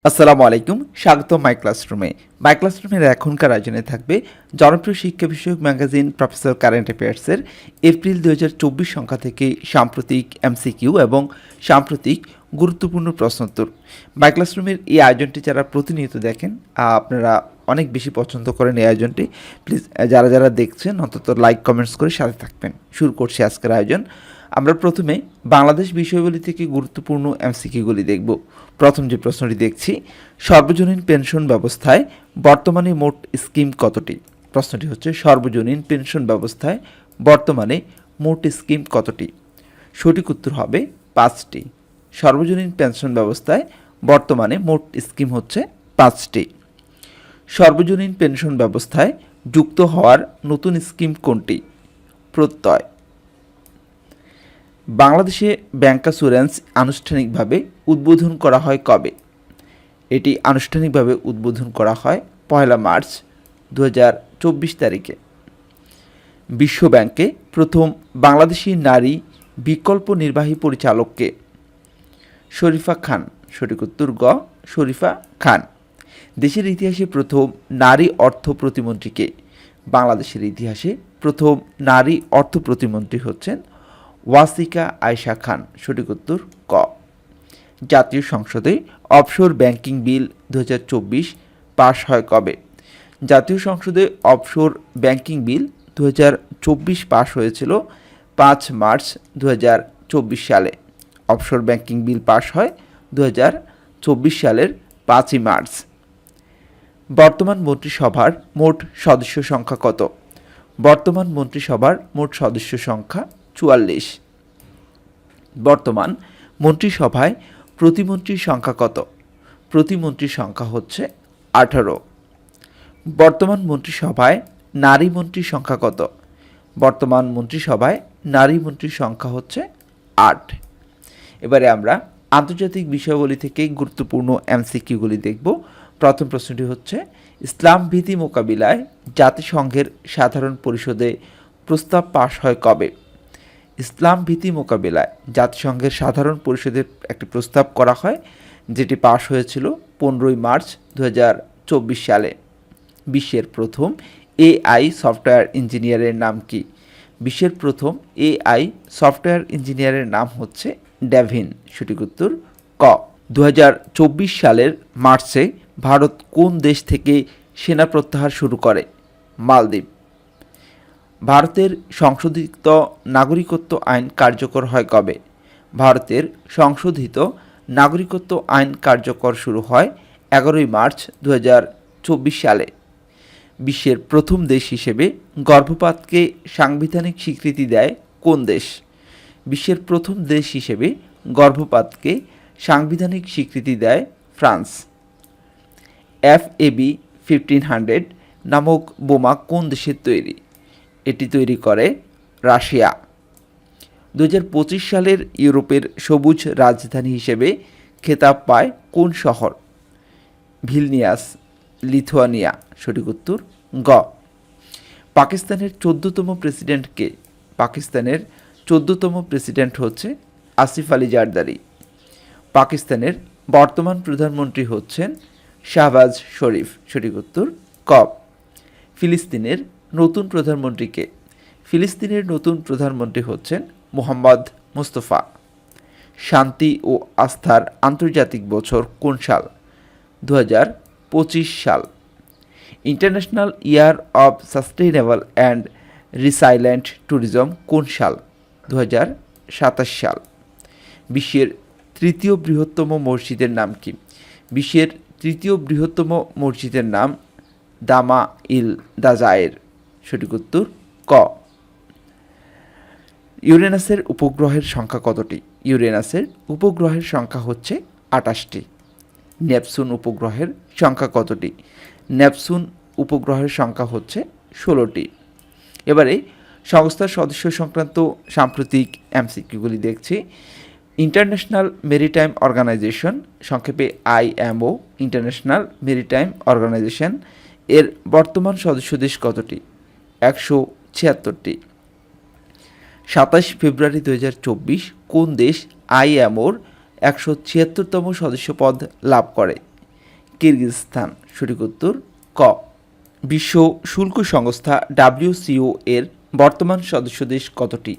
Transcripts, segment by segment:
আসসালামু আলাইকুম, স্বাগতম মাই ক্লাসরুমে। মাই ক্লাসরুমের এখনকার আয়োজনে থাকবে জনপ্রিয় শিক্ষা বিষয়ক ম্যাগাজিন প্রফেসর কারেন্ট অ্যাফেয়ার্সের এপ্রিল ২০২৪ সংখ্যা থেকে সাম্প্রতিক এমসিকিউ এবং সাম্প্রতিক গুরুত্বপূর্ণ প্রশ্নোত্তর। মাই ক্লাসরুমের এই আয়োজনটি যারা প্রতিনিয়ত দেখেন, আপনারা অনেক বেশি পছন্দ করেন এই আয়োজনটি। প্লিজ যারা যারা দেখছেন অন্তত লাইক কমেন্টস করে সাথে থাকবেন। শুরু করছি আজকের আয়োজন। আমরা প্রথমে বাংলাদেশ বিষয়গুলি থেকে গুরুত্বপূর্ণ এমসিকিউগুলি দেখব। প্রথম যে প্রশ্নটি দেখছি, সর্বজনীন পেনশন ব্যবস্থায় বর্তমানে মোট স্কিম কতটি? প্রশ্নটি হচ্ছে সর্বজনীন পেনশন ব্যবস্থায় বর্তমানে মোট স্কিম কতটি? সঠিক উত্তর হবে 5টি। সর্বজনীন পেনশন ব্যবস্থায় বর্তমানে মোট স্কিম হচ্ছে 5টি। সর্বজনীন পেনশন ব্যবস্থায় যুক্ত হওয়ার নতুন স্কিম কোনটি? প্রত্যয়। বাংলাদেশে ব্যাংকাসুরেন্স আনুষ্ঠানিকভাবে উদ্বোধন করা হয় কবে? এটি আনুষ্ঠানিকভাবে উদ্বোধন করা হয় 1 মার্চ 2024 তারিখে। বিশ্বব্যাংকে প্রথম বাংলাদেশি নারী বিকল্প নির্বাহী পরিচালককে? শরীফা খান। সঠিক উত্তর গ, শরীফা খান। দেশের ইতিহাসে প্রথম নারী অর্থ প্রতিমন্ত্রীকে? বাংলাদেশের ইতিহাসে প্রথম নারী অর্থ প্রতিমন্ত্রী হচ্ছেন ওয়াসিকা আয়েশা খান। সঠিক উত্তর ক। জাতীয় সংসদে অফশোর ব্যাংকিং বিল 2024 পাশ হয় কবে? জাতীয় সংসদে অফশোর ব্যাংকিং বিল 2024 পাশ হয়েছিল 5 মার্চ 2024 সালে। অফশোর ব্যাংকিং বিল পাশ হয় 2024 সালের 5ই মার্চ। বর্তমান মন্ত্রিসভার মোট সদস্য সংখ্যা কত? বর্তমান মন্ত্রিসভার মোট সদস্য সংখ্যা 44। বর্তমান মন্ত্রিসভায় প্রতিমন্ত্রীর সংখ্যা কত? প্রতিমন্ত্রীর সংখ্যা হচ্ছে 18। বর্তমান মন্ত্রিসভায় নারী মন্ত্রীর সংখ্যা কত? বর্তমান মন্ত্রিসভায় নারী মন্ত্রীর সংখ্যা হচ্ছে 8। এবারে আমরা আন্তর্জাতিক বিষয়াবলী থেকে গুরুত্বপূর্ণ এমসিকিউগুলি দেখব। প্রথম প্রশ্নটি হচ্ছে, ইসলাম ভীতি মোকাবিলায় জাতিসংঘের সাধারণ পরিষদে প্রস্তাব পাশ হয় কবে? ইসলাম ভীতি মোকাবিলায় জাতিসংঘের সাধারণ পরিষদের একটি প্রস্তাব করা হয়, যেটি পাশ হয়েছিল 15 মার্চ 2024 সালে। বিশ্বের প্রথম এআই সফটওয়্যার ইঞ্জিনিয়ারের নাম কি? বিশ্বের প্রথম এআই সফটওয়্যার ইঞ্জিনিয়ারের নাম হচ্ছে ডেভিন। সঠিক উত্তর ক। 2024 সালের মার্চে ভারত কোন দেশ থেকে সেনা প্রত্যাহার শুরু করে? মালদ্বীপ। ভারতের সংশোধিত নাগরিকত্ব আইন কার্যকর হয় কবে? ভারতের সংশোধিত নাগরিকত্ব আইন কার্যকর শুরু হয় 11 মার্চ 2024 সালে। বিশ্বের প্রথম দেশ হিসেবে গর্ভপাতকে সাংবিধানিক স্বীকৃতি দেয় কোন দেশ? বিশ্বের প্রথম দেশ হিসেবে গর্ভপাতকে সাংবিধানিক স্বীকৃতি দেয় ফ্রান্স। FAB 1500 নামক বোমা কোন দেশের তৈরি? এটি তৈরি করে রাশিয়া। 2025 সালের ইউরোপের সবুজ রাজধানী হিসেবে খেতাব পায় কোন শহর? Vilnius, Lithuania. সঠিক উত্তর গ। পাকিস্তানের 14তম প্রেসিডেন্ট কে? পাকিস্তানের 14তম প্রেসিডেন্ট হচ্ছে আসিফ আলী জারদারি। পাকিস্তানের বর্তমান প্রধানমন্ত্রী হচ্ছেন শাহবাজ শরীফ। সঠিক উত্তর ক। ফিলিস্তিনের নতুন প্রধানমন্ত্রীকে? ফিলিস্তিনের নতুন প্রধানমন্ত্রী হচ্ছেন মোহাম্মদ মুস্তফা। শান্তি ও আস্থার আন্তর্জাতিক বছর কোন সাল? 2025 সাল। International year of sustainable and রিসাইলেন্ট tourism কোন সাল? 2027 সাল। বিশ্বের তৃতীয় বৃহত্তম মসজিদের নাম কি? বিশ্বের তৃতীয় বৃহত্তম মসজিদের নাম দামা ইল দাজায়ের। সঠিক উত্তর ক। ইউরেনাসের উপগ্রহের সংখ্যা কতটি? ইউরেনাসের উপগ্রহের সংখ্যা হচ্ছে 28টি। নেপচুন উপগ্রহের সংখ্যা কতটি? নেপচুন উপগ্রহের সংখ্যা হচ্ছে 16টি। এবারে সংস্থার সদস্য সংক্রান্ত সাম্প্রতিক এমসিকিউগুলি দেখছি। ইন্টারন্যাশনাল মেরিটাইম অর্গানাইজেশন, সংক্ষেপে IMO, ইন্টারন্যাশনাল মেরিটাইম অর্গানাইজেশন এর বর্তমান সদস্য দেশ কতটি? 176টি। 27 ফেব্রুয়ারি 2024 কোন দেশ IMOর 176তম সদস্যপদ লাভ করে? কিরগিজস্তান। সঠিক উত্তর ক। বিশ্ব শুল্ক সংস্থা WCO এর বর্তমান সদস্য দেশ কতটি?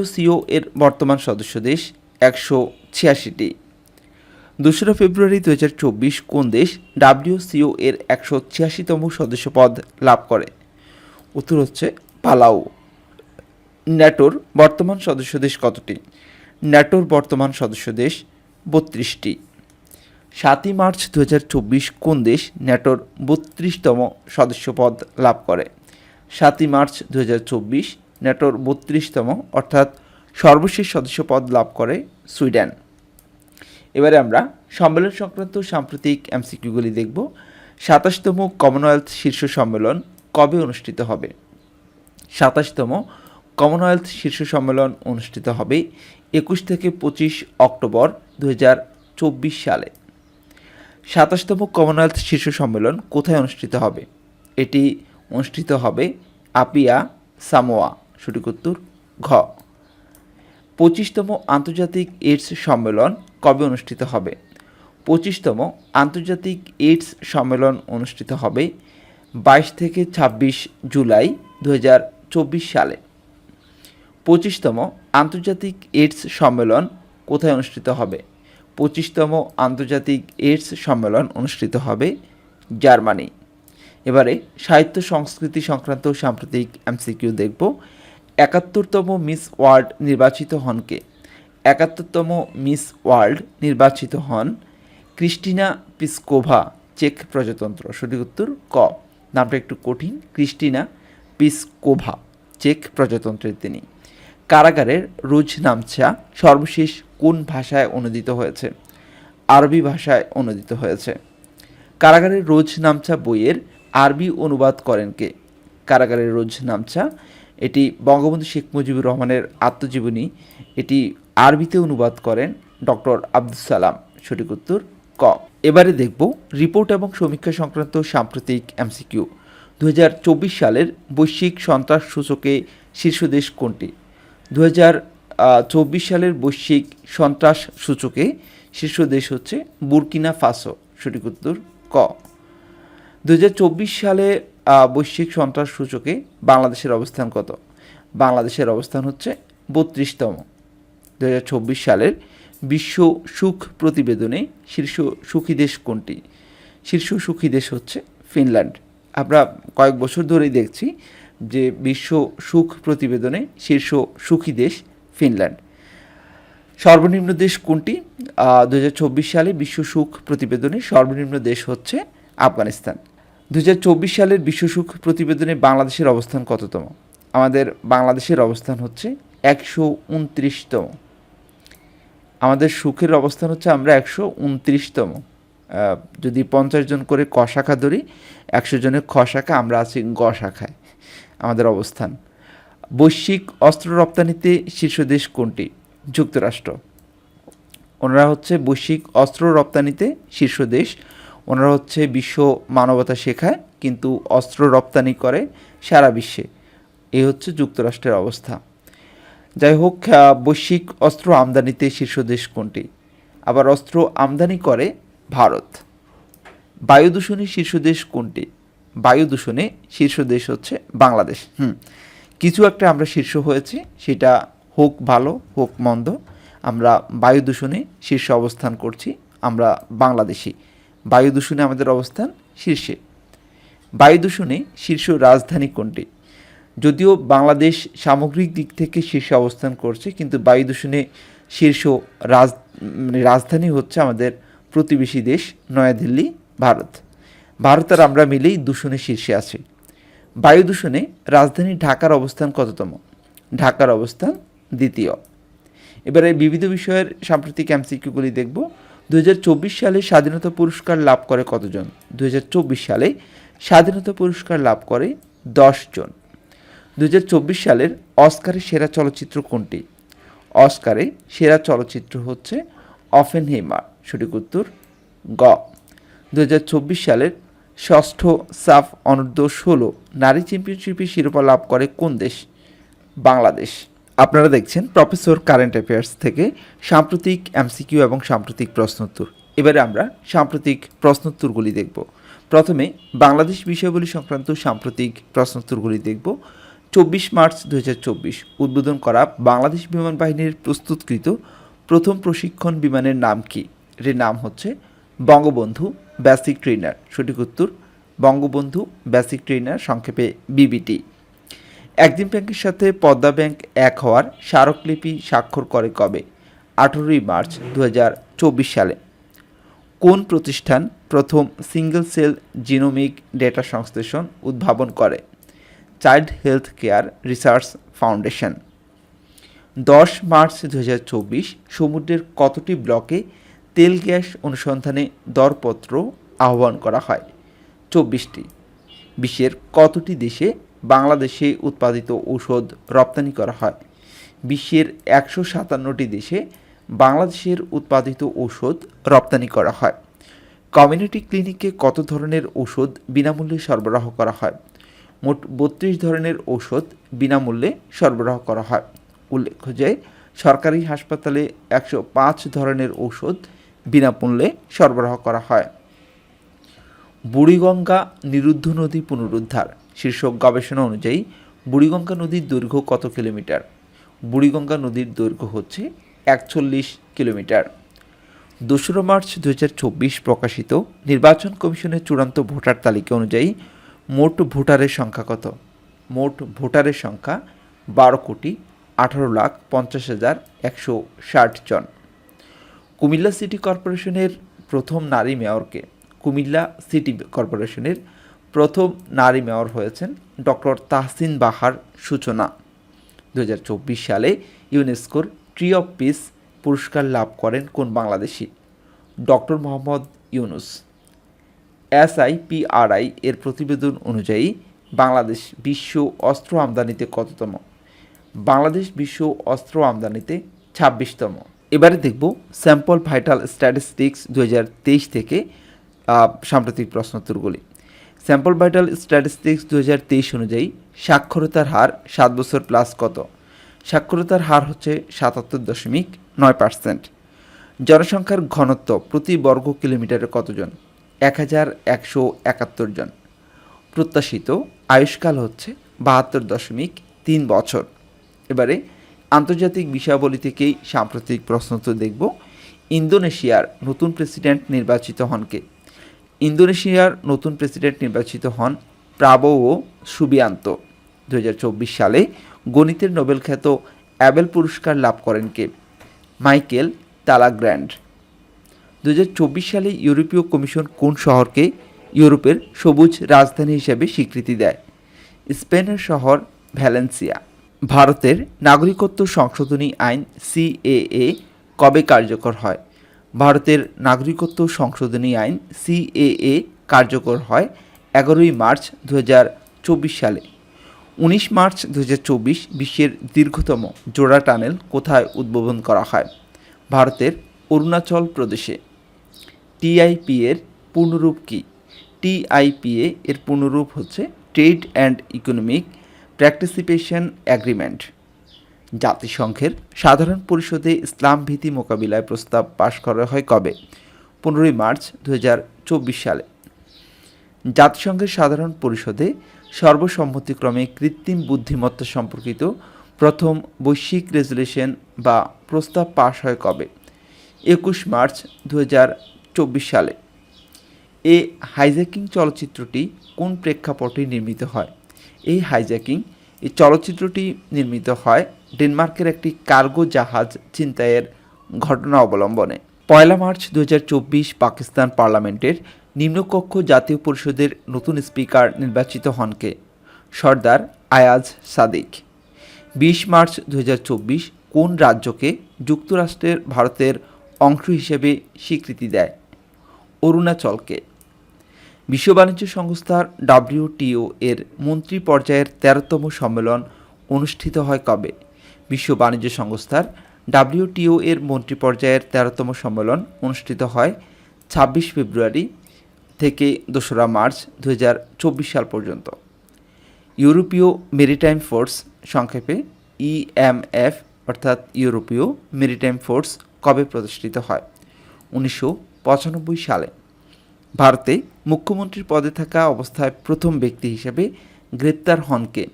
WCO এর বর্তমান সদস্য দেশ 186টি। 2রা ফেব্রুয়ারি 2024 কোন দেশ WCO এর 186তম সদস্যপদ লাভ করে? উত্তর হচ্ছে পালাউ। ন্যাটোর বর্তমান সদস্য দেশ কতটি? ন্যাটোর বর্তমান সদস্য দেশ 32টি। 7ই মার্চ 2024 কোন দেশ ন্যাটোর 32তম সদস্যপদ লাভ করে? 7ই মার্চ 2024 ন্যাটোর 32তম অর্থাৎ সর্বশেষ সদস্যপদ লাভ করে সুইডেন। এবারে আমরা সম্মেলন সংক্রান্ত সাম্প্রতিক MCQগুলি দেখব। 27তম কমনওয়েলথ শীর্ষ সম্মেলন কবে অনুষ্ঠিত হবে? 27তম কমনওয়েলথ শীর্ষ সম্মেলন অনুষ্ঠিত হবে 21 থেকে 25 অক্টোবর 2024 সালে। 27তম কমনওয়েলথ শীর্ষ সম্মেলন কোথায় অনুষ্ঠিত হবে? এটি অনুষ্ঠিত হবে আপিয়া, সামোয়া। সঠিক উত্তর ঘ। 25তম আন্তর্জাতিক এইডস সম্মেলন কবে অনুষ্ঠিত হবে? 25তম আন্তর্জাতিক এইডস সম্মেলন অনুষ্ঠিত হবে 22 থেকে 26 জুলাই 2024 সালে। 25তম আন্তর্জাতিক এইডস সম্মেলন কোথায় অনুষ্ঠিত হবে? 25তম আন্তর্জাতিক এইডস সম্মেলন অনুষ্ঠিত হবে জার্মানি। এবারে সাহিত্য সংস্কৃতি সংক্রান্ত সাম্প্রতিক MCQ দেখব। 71তম মিস ওয়ার্ল্ড নির্বাচিত হন কে? 71তম মিস ওয়ার্ল্ড নির্বাচিত হন ক্রিস্টিনা পিসকোভা, চেক প্রজাতন্ত্র। সঠিক উত্তর ক। নামটা একটু কঠিন, ক্রিস্টিনা পিসকোভা, চেক প্রজাতন্ত্রের তিনি। কারাগারের রোজনামচা সর্বশেষ কোন ভাষায় অনুদিত হয়েছে? আরবি ভাষায় অনুদিত হয়েছে। কারাগারের রোজনামচা বইয়ের আরবি অনুবাদ করেন কে? কারাগারের রোজনামচা এটি বঙ্গবন্ধু শেখ মুজিবুর রহমানের আত্মজীবনী, এটি আরবিতে অনুবাদ করেন ডক্টর আব্দুস সালাম। সঠিক উত্তর ক। এবারে দেখব রিপোর্ট এবং সমীক্ষা সংক্রান্ত সাম্প্রতিক MCQ। 2024 সালের বৈশ্বিক সন্ত্রাস সূচকে শীর্ষ দেশ কোনটি? 2024 সালের বৈশ্বিক সন্ত্রাস সূচকে শীর্ষ দেশ হচ্ছে বুর্কিনা ফাসো। সঠিক উত্তর ক। 2024 সালে বৈশ্বিক সন্ত্রাস সূচকে বাংলাদেশের অবস্থান কত? বাংলাদেশের অবস্থান হচ্ছে 32তম। 2024 সালের বিশ্ব সুখ প্রতিবেদনে শীর্ষ সুখী দেশ কোনটি? শীর্ষ সুখী দেশ হচ্ছে ফিনল্যান্ড। আমরা কয়েক বছর ধরেই দেখছি যে বিশ্ব সুখ প্রতিবেদনে শীর্ষ সুখী দেশ ফিনল্যান্ড। সর্বনিম্ন দেশ কোনটি? 2024 সালে বিশ্ব সুখ প্রতিবেদনে সর্বনিম্ন দেশ হচ্ছে আফগানিস্তান। 2024 সালের বিশ্ব সুখ প্রতিবেদনে বাংলাদেশের অবস্থান কততম? আমাদের বাংলাদেশের অবস্থান হচ্ছে 129তম। আমাদের সুখের অবস্থান হচ্ছে আমরা 129তম। যদি 50 জন করে ক শাখা ধরি, 100 জনের খ শাখা, আমরা আছি গ শাখায় আমাদের অবস্থান। বৈশ্বিক অস্ত্র রপ্তানিতে শীর্ষ দেশ কোনটি? যুক্তরাষ্ট্র। ওনারা হচ্ছে বৈশ্বিক অস্ত্র রপ্তানিতে শীর্ষ দেশ। ওনারা হচ্ছে বিশ্ব মানবতা শেখায় কিন্তু অস্ত্র রপ্তানি করে সারা বিশ্বে। এই হচ্ছে যুক্তরাষ্ট্রের অবস্থা। যাই হোক, বৈশ্বিক অস্ত্র আমদানিতে শীর্ষ দেশ কোনটি? আবার অস্ত্র আমদানি করে ভারত। বায়ু দূষণে শীর্ষ দেশ কোনটি? বায়ু দূষণে শীর্ষ দেশ হচ্ছে বাংলাদেশ। কিছু একটা আমরা শীর্ষ হয়েছি, সেটা হোক ভালো হোক মন্দ, আমরা বায়ু দূষণে শীর্ষ অবস্থান করছি, আমরা বাংলাদেশি। বায়ু দূষণে আমাদের অবস্থান শীর্ষে। বায়ু দূষণে শীর্ষ রাজধানী কোনটি? যদিও বাংলাদেশ সামগ্রিক দিক থেকে শীর্ষে অবস্থান করছে, কিন্তু বায়ু দূষণে শীর্ষ রাজধানী হচ্ছে আমাদের প্রতিবেশী দেশ নয়াদিল্লি, ভারত। ভারত আর আমরা মিলেই দূষণে শীর্ষে আছি। বায়ু দূষণে রাজধানী ঢাকার অবস্থান কততম? ঢাকার অবস্থান দ্বিতীয়। এবারে বিবিধ বিষয়ের সাম্প্রতিক MCQগুলি দেখব। 2024 সালে স্বাধীনতা পুরস্কার লাভ করে কতজন? 2024 সালে স্বাধীনতা পুরস্কার লাভ করে 10 জন। 2024 সালের অস্কারে সেরা চলচ্চিত্র কোনটি? অস্কারে সেরা চলচ্চিত্র হচ্ছে অপেনহেইমার। সঠিক উত্তর গ। 2024 সালের ষষ্ঠ সাফ অনূর্ধ্ব 16 নারী চ্যাম্পিয়নশিপে শিরোপা লাভ করে কোন দেশ? বাংলাদেশ। আপনারা দেখছেন প্রফেসর কারেন্ট অ্যাফেয়ার্স থেকে সাম্প্রতিক MCQ এবং সাম্প্রতিক প্রশ্নোত্তর। এবারে আমরা সাম্প্রতিক প্রশ্নোত্তরগুলি দেখব। প্রথমে বাংলাদেশ বিষয়াবলী সংক্রান্ত সাম্প্রতিক প্রশ্নোত্তরগুলি দেখব। 24 মার্চ 2024 উদ্বোধন করা বাংলাদেশ বিমান বাহিনীর প্রস্তুতকৃত প্রথম প্রশিক্ষণ বিমানের নাম কি? এর নাম হচ্ছে বঙ্গবন্ধু বেসিক ট্রেনার। সঠিক উত্তর বঙ্গবন্ধু বেসিক ট্রেনার, সংক্ষেপে বিবিটি। একদিন ব্যাংকের সাথে পদ্মা ব্যাংক এক হওয়ার স্মারকলিপি স্বাক্ষর করে কবে? 18 মার্চ 2024 সালে। কোন প্রতিষ্ঠান প্রথম সিঙ্গেল সেল জিনোমিক ডেটা সংশ্লেষণ উদ্ভাবন করে? Child health care research foundation. 10 March 2024 সমুদ্রের কতটি ব্লকে তেল গ্যাস অনুসন্ধানে দরপত্র আহ্বান করা হয়? 24টি। বিশ্বের কতটি দেশে বাংলাদেশে উৎপাদিত ঔষধ রপ্তানি করা হয়? বিশ্বের 157টি দেশে বাংলাদেশের উৎপাদিত ঔষধ রপ্তানি করা হয়। কমিউনিটি ক্লিনিকে কত ধরনের ঔষধ বিনামূল্যে সরবরাহ করা হয়? মোট 32 ধরনের ঔষধ বিনামূল্যে সরবরাহ করা হয়। উল্লেখ্য যে সরকারি হাসপাতালে 105 ধরনের ঔষধ বিনামূল্যে সরবরাহ করা হয়। বুড়িগঙ্গা নিরুদ্ধ নদী পুনরুদ্ধার শীর্ষক গবেষণা অনুযায়ী বুড়িগঙ্গা নদীর দৈর্ঘ্য কত কিলোমিটার? বুড়িগঙ্গা নদীর দৈর্ঘ্য হচ্ছে 41 কিলোমিটার। 2 মার্চ 2024 প্রকাশিত নির্বাচন কমিশনের চূড়ান্ত ভোটার তালিকা অনুযায়ী মোট ভোটারের সংখ্যা কত? মোট ভোটারের সংখ্যা 12,18,50,160 জন। কুমিল্লা সিটি কর্পোরেশনের প্রথম নারী মেয়রকে? কুমিল্লা সিটি কর্পোরেশনের প্রথম নারী মেয়র হয়েছেন ডক্টর তাহসিন বাহার সূচনা। 2024 সালে ইউনেস্কোর ট্রি অফ পিস পুরস্কার লাভ করেন কোন বাংলাদেশি? ডক্টর মোহাম্মদ ইউনুস। SIPRI এর প্রতিবেদন অনুযায়ী বাংলাদেশ বিশ্ব অস্ত্র আমদানিতে কততম? বাংলাদেশ বিশ্ব অস্ত্র আমদানিতে 26তম। এবারে দেখব স্যাম্পল ভাইটাল স্ট্যাটিস্টিক্স 2023 থেকে সাম্প্রতিক প্রশ্নোত্তরগুলি। স্যাম্পল ভাইটাল স্ট্যাটিস্টিক্স 2023 অনুযায়ী সাক্ষরতার হার 7 বছর প্লাস কত? সাক্ষরতার হার হচ্ছে 77.9%। জনসংখ্যার ঘনত্ব প্রতি বর্গ কিলোমিটারে কতজন? 1171 জন। প্রত্যাশিত আয়ুষ্কাল হচ্ছে 72.3 বছর। এবারে আন্তর্জাতিক বিষয়াবলী থেকেই সাম্প্রতিক প্রশ্নোত্তর দেখব। ইন্দোনেশিয়ার নতুন প্রেসিডেন্ট নির্বাচিত হন কে? ইন্দোনেশিয়ার নতুন প্রেসিডেন্ট নির্বাচিত হন প্রাবোও সুবিয়ান্তো। 2024 সালে গণিতের নোবেল খ্যাত অ্যাবেল পুরস্কার লাভ করেন কে? মাইকেল তালাগ্র্যান্ড। 2024 সালে ইউরোপীয় কমিশন কোন শহরকে ইউরোপের সবুজ রাজধানী হিসেবে স্বীকৃতি দেয়? স্পেনের শহর ভ্যালেন্সিয়া। ভারতের নাগরিকত্ব সংশোধনী আইন CAA কবে কার্যকর হয়? ভারতের নাগরিকত্ব সংশোধনী আইন CAA কার্যকর হয় 11 মার্চ 2024 সালে। 19 মার্চ 2024 বিশ্বের দীর্ঘতম জোড়া টানেল কোথায় উদ্বোধন করা হয়? ভারতের অরুণাচল প্রদেশে। TIPA এর পূর্ণরূপ কি? TIPA এর পূর্ণরূপ হচ্ছে trade and economic participation agreement. জাতিসংঘের সাধারণ পরিষদে ইসলাম ভীতি মোকাবিলায় প্রস্তাব পাশ করা হয় কবে? 15 মার্চ 2024 সালে। জাতিসংঘের সাধারণ পরিষদে সর্বসম্মতিক্রমে কৃত্রিম বুদ্ধিমত্তা সম্পর্কিত প্রথম বৈশ্বিক রেজুলেশন বা প্রস্তাব পাশ হয় কবে? 21 মার্চ 2024 সালে। এই হাইজ্যাকিং চলচ্চিত্রটি কোন প্রেক্ষাপটে নির্মিত হয়? এই চলচ্চিত্রটি নির্মিত হয় ডেনমার্কের একটি কার্গো জাহাজ ছিনতাইয়ের ঘটনা অবলম্বনে। 1 মার্চ 2024 পাকিস্তান পার্লামেন্টের নিম্নকক্ষ জাতীয় পরিষদের নতুন স্পিকার নির্বাচিত হন কে? সর্দার আয়াজ সাদিক। 20 মার্চ 2024 কোন রাজ্যকে যুক্তরাষ্ট্রের ভারতের অংশ হিসেবে স্বীকৃতি দেয়? অরুণাচলকে। বিশ্ব বাণিজ্য সংস্থার WTO এর মন্ত্রী পর্যায়ের 13তম সম্মেলন অনুষ্ঠিত হয় কবে? বিশ্ব বাণিজ্য সংস্থার WTO এর মন্ত্রী পর্যায়ের 13তম সম্মেলন অনুষ্ঠিত হয় 26 ফেব্রুয়ারি থেকে 2 মার্চ 2024 সাল পর্যন্ত। ইউরোপীয় মেরিটাইম ফোর্স, সংক্ষেপে EMF অর্থাৎ ইউরোপীয় মেরিটাইম ফোর্স কবে প্রতিষ্ঠিত হয়? সালে ভারতে মুখ্যমন্ত্রীর পদে থাকা অবস্থায় প্রথম ব্যক্তি হিসেবে গ্রেপ্তার হন কে?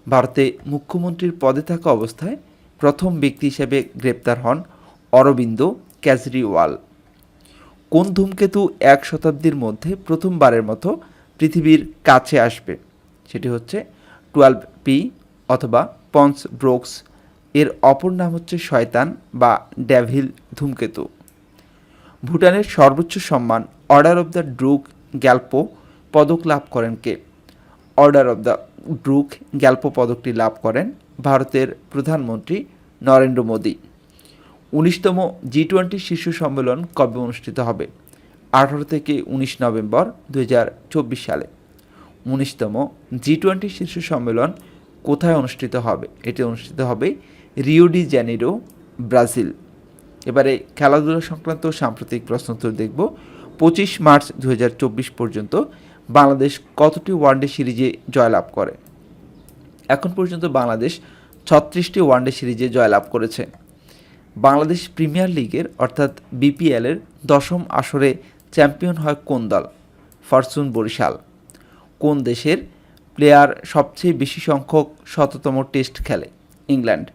ভারতে মুখ্যমন্ত্রীর পদে থাকা অবস্থায় প্রথম ব্যক্তি হিসেবে গ্রেপ্তার হন অরবিন্দ কেজরিওয়াল। কোন ধূমকেতু 1 শতাব্দীর মধ্যে প্রথমবারের মতো পৃথিবীর কাছে আসবে? সেটি হচ্ছে 12P অথবা পন্স ব্রোকস। এর অপর নাম হচ্ছে শয়তান বা ডেভিল ধূমকেতু। ভুটানের সর্বোচ্চ সম্মান order of the Druk Gyalpo পদক লাভ করেন কে? Order of the Druk Gyalpo পদকটি লাভ করেন ভারতের প্রধানমন্ত্রী নরেন্দ্র মোদী। 19তম G20 শীর্ষ সম্মেলন কবে অনুষ্ঠিত হবে? 18 থেকে 19 নভেম্বর 2024 সালে। 19তম G20 শীর্ষ সম্মেলন কোথায় অনুষ্ঠিত হবে? এটি অনুষ্ঠিত হবে রিও ডি জেনিরো, ব্রাজিল। এবারে খেলাধুলা সংক্রান্ত সাম্প্রতিক প্রশ্নোত্তর দেখব। 25 মার্চ 2024 পর্যন্ত বাংলাদেশ কতটি ওয়ানডে সিরিজে জয়লাভ করে? এখন পর্যন্ত বাংলাদেশ 36টি ওয়ানডে সিরিজে জয়লাভ করেছে। বাংলাদেশ প্রিমিয়ার লিগের অর্থাৎ বিপিএলের 10ম আসরে চ্যাম্পিয়ন হয় কোন দল? ফরচুন বরিশাল। কোন দেশের প্লেয়ার সবচেয়ে বেশি সংখ্যক শততম টেস্ট খেলে? ইংল্যান্ড।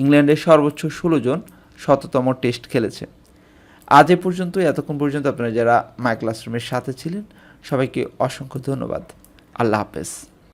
ইংল্যান্ডের সর্বোচ্চ 16 জন শততম টেস্ট খেলেছে। আজ এ পর্যন্ত, এতক্ষণ পর্যন্ত আপনারা যারা মাই ক্লাসরুমের সাথে ছিলেন সবাইকে অসংখ্য ধন্যবাদ। আল্লাহ হাফেজ।